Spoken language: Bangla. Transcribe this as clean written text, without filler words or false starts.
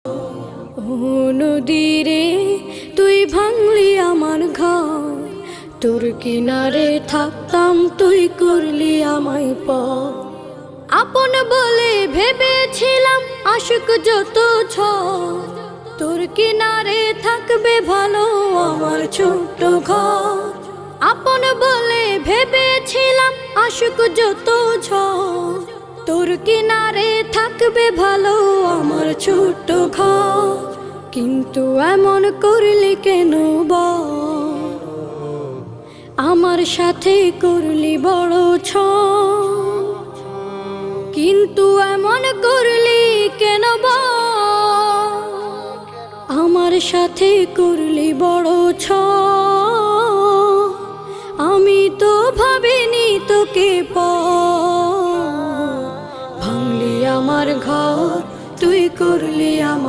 ও নদী রে তুই ভাঙলি আমার ঘর, তোর কিনারে থাকতাম তুই করলি আমায় পর। আপন বলে ভেবেছিলাম আশুক যত ঝড়, তোর কিনারে থাকবে ভালো আমার ছোট্ট ঘর। আপন বলে ভেবেছিলাম আশুক যত ঝড়, তোর কিনারে থাকবে ভালো আমার ছোট্ট ঘর। কিন্তু এমন করলি কেন বল, আমার সাথে করলি বড় ছল। কিন্তু এমন করলি কেন বল, আমার সাথে করলি বড় ছল। আমি তো ভাবিনি তোকে পর, ভাঙলি আমার ঘর তুই করলি আমায়